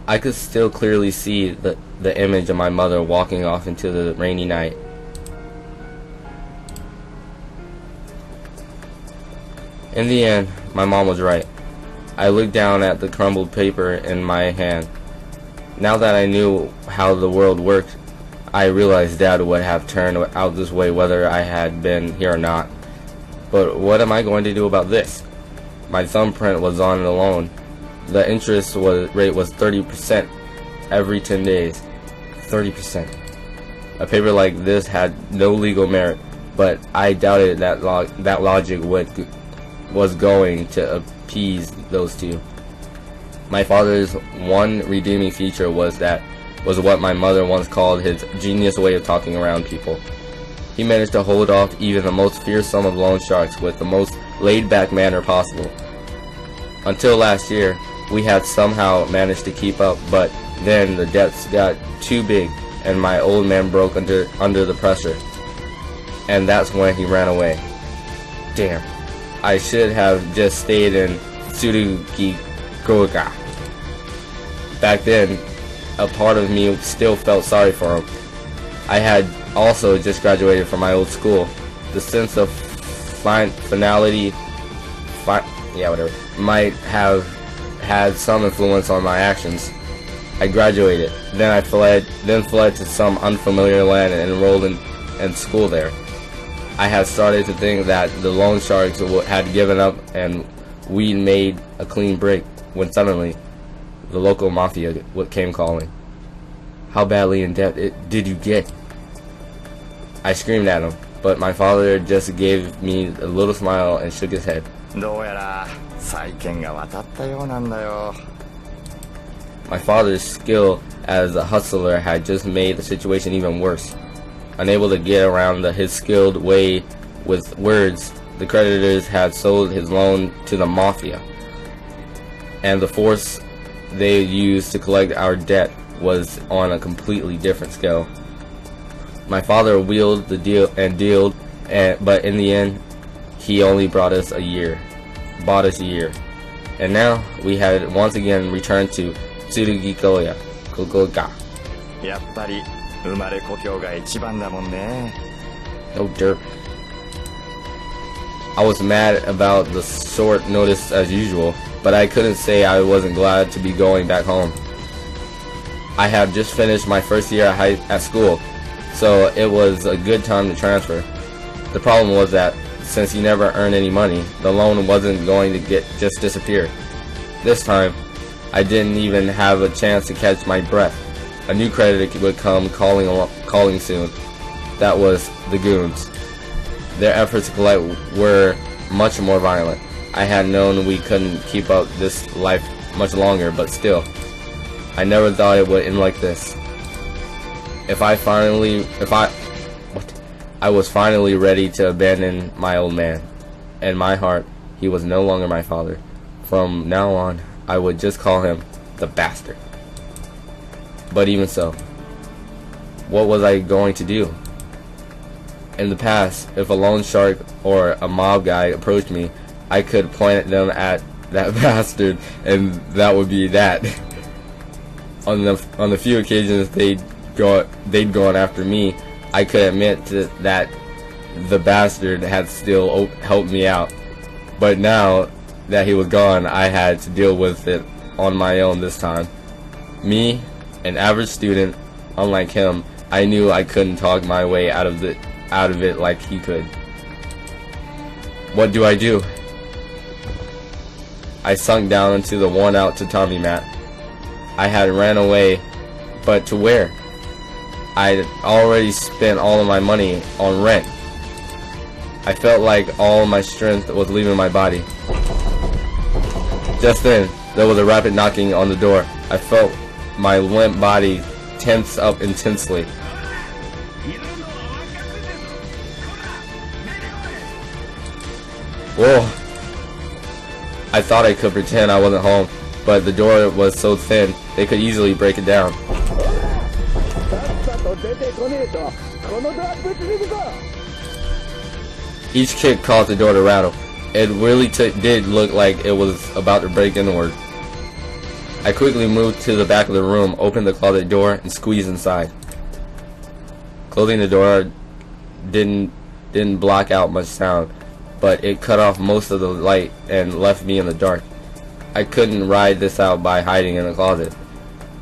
I could still clearly see the image of my mother walking off into the rainy night. In the end, my mom was right. I looked down at the crumbled paper in my hand. Now that I knew how the world worked, I realized Dad would have turned out this way whether I had been here or not. But what am I going to do about this? My thumbprint was on the loan. The interest rate was 30% every 10 days. 30%. A paper like this had no legal merit, but I doubted that logic was going to appease those two. My father's one redeeming feature was what my mother once called his genius way of talking around people. He managed to hold off even the most fearsome of loan sharks with the most laid-back manner possible. Until last year, we had somehow managed to keep up, but then the debts got too big and my old man broke under the pressure. And that's when he ran away. Damn. I should have just stayed in Tsurugikoga. Back then, a part of me still felt sorry for him. I had also just graduated from my old school. The sense of finality might have had some influence on my actions. I graduated, then fled to some unfamiliar land and enrolled in school there. I had started to think that the loan sharks had given up and we'd made a clean break when suddenly the local mafia came calling. How badly in debt did you get? I screamed at him, but my father just gave me a little smile and shook his head. My father's skill as a hustler had just made the situation even worse. Unable to get around his skilled way with words, the creditors had sold his loan to the mafia, and the force they used to collect our debt was on a completely different scale. My father wheeled the deal and dealed, but in the end, he only bought us a year. And now we had once again returned to Tsurugikoga. No dirt. I was mad about the short notice as usual, but I couldn't say I wasn't glad to be going back home. I had just finished my first year at school, so it was a good time to transfer. The problem was that since you never earned any money, the loan wasn't going to just disappear. This time, I didn't even have a chance to catch my breath. A new creditor would come calling soon. That was the goons. Their efforts to collect were much more violent. I had known we couldn't keep up this life much longer, but still, I never thought it would end like this. I was finally ready to abandon my old man. In my heart, he was no longer my father. From now on, I would just call him the bastard. But even so, what was I going to do? In the past, if a loan shark or a mob guy approached me, I could point them at that bastard, and that would be that. On the few occasions they'd gone after me, I could admit that the bastard had still helped me out. But now that he was gone, I had to deal with it on my own this time. Me, an average student, unlike him, I knew I couldn't talk my way out of it like he could. What do? I sunk down into the worn-out tatami mat. I had ran away, but to where? I'd already spent all of my money on rent. I felt like all my strength was leaving my body. Just then, there was a rapid knocking on the door. I felt my limp body tense up intensely. Whoa! I thought I could pretend I wasn't home, but the door was so thin, they could easily break it down. Each kick caused the door to rattle. It really did look like it was about to break inward. I quickly moved to the back of the room, opened the closet door, and squeezed inside. Closing the door didn't block out much sound, but it cut off most of the light and left me in the dark. I couldn't ride this out by hiding in the closet.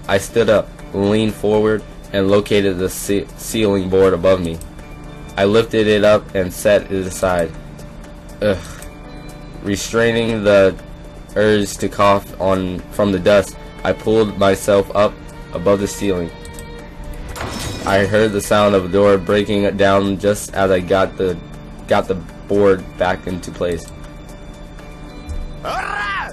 I stood up, leaned forward, and located the ceiling board above me. I lifted it up and set it aside. Restraining the urge to cough from the dust, I pulled myself up above the ceiling. I heard the sound of a door breaking down just as I got the board back into place. Huh?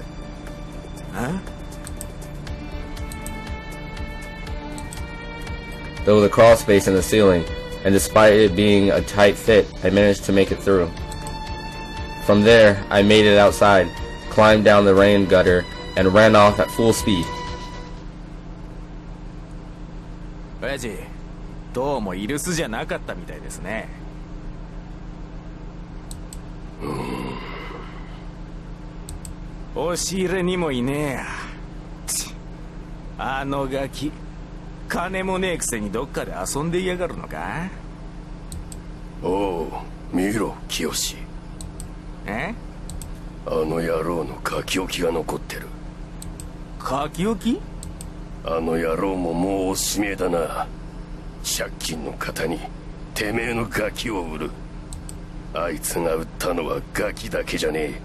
There was a crawl space in the ceiling, and despite it being a tight fit, I managed to make it through. From there, I made it outside, climbed down the rain gutter, and ran off at full speed. 親父、どうもイルスじゃなかったみたいですね。押し入れにもいねえや。あのガキ、金もねえくせにどっかで遊んでいやがるのか。おう、見ろ、清。え？あの野郎の書き置きが残ってる。書き置き？あの野郎ももうおしめえだな。借金の方にてめえのガキを売る。あいつが売ったのはガキだけじゃねえ。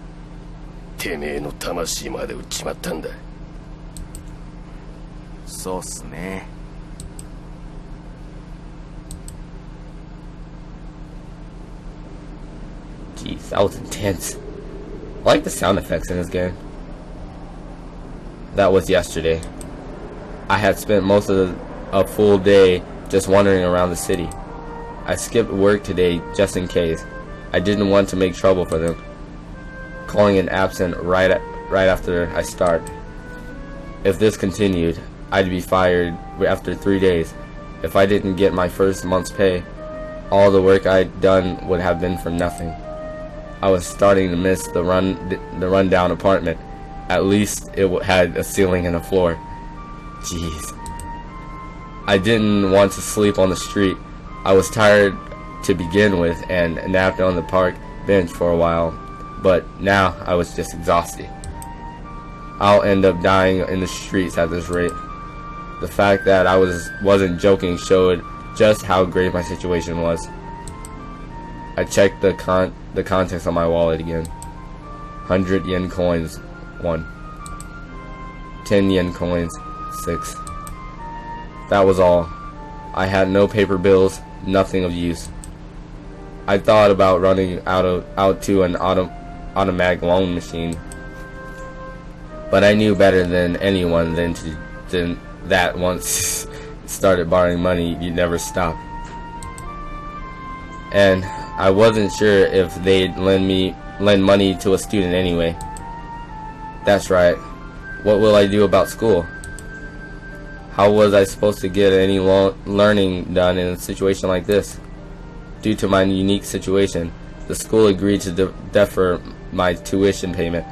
てめえの魂まで売っちまったんだ。そうっすね。Jeez, that was intense. I like the sound effects in this game. That was yesterday. I had spent most of a full day just wandering around the city. I skipped work today just in case. I didn't want to make trouble for them, calling in absent right after I start. If this continued, I'd be fired after 3 days. If I didn't get my first month's pay, all the work I'd done would have been for nothing. I was starting to miss the rundown apartment. At least it had a ceiling and a floor. Jeez. I didn't want to sleep on the street. I was tired to begin with and napped on the park bench for a while, but now I was just exhausted. I'll end up dying in the streets at this rate. The fact that I wasn't joking showed just how grave my situation was. I checked the contents of my wallet again. 100 yen coins, 1. 10 yen coins, 6. That was all. I had no paper bills, nothing of use. I thought about running out to an automatic loan machine, but I knew better than anyone than that once started borrowing money, you'd never stop. And I wasn't sure if they'd lend money to a student anyway. That's right. What will I do about school? How was I supposed to get any learning done in a situation like this? Due to my unique situation, the school agreed to defer my tuition payment,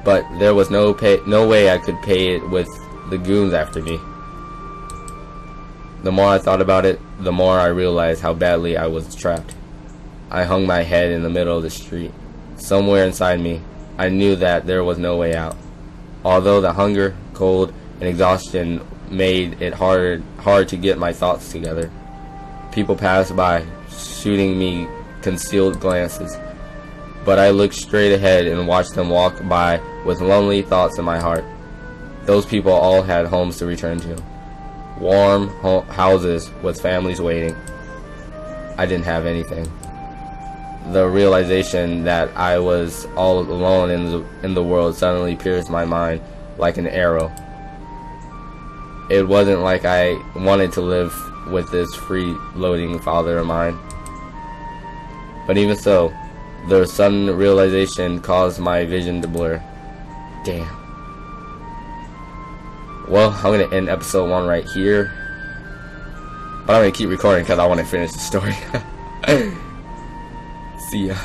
but there was no way I could pay it with the goons after me. The more I thought about it, the more I realized how badly I was trapped. I hung my head in the middle of the street. Somewhere inside me, I knew that there was no way out. Although the hunger, cold, and exhaustion made it hard to get my thoughts together. People passed by, shooting me concealed glances, but I looked straight ahead and watched them walk by with lonely thoughts in my heart. Those people all had homes to return to, warm houses with families waiting. I didn't have anything. The realization that I was all alone in the world suddenly pierced my mind like an arrow. It wasn't like I wanted to live with this free-floating father of mine. But even so, the sudden realization caused my vision to blur. Damn. Well, I'm going to end episode 1 right here. But I'm going to keep recording because I want to finish the story. See ya.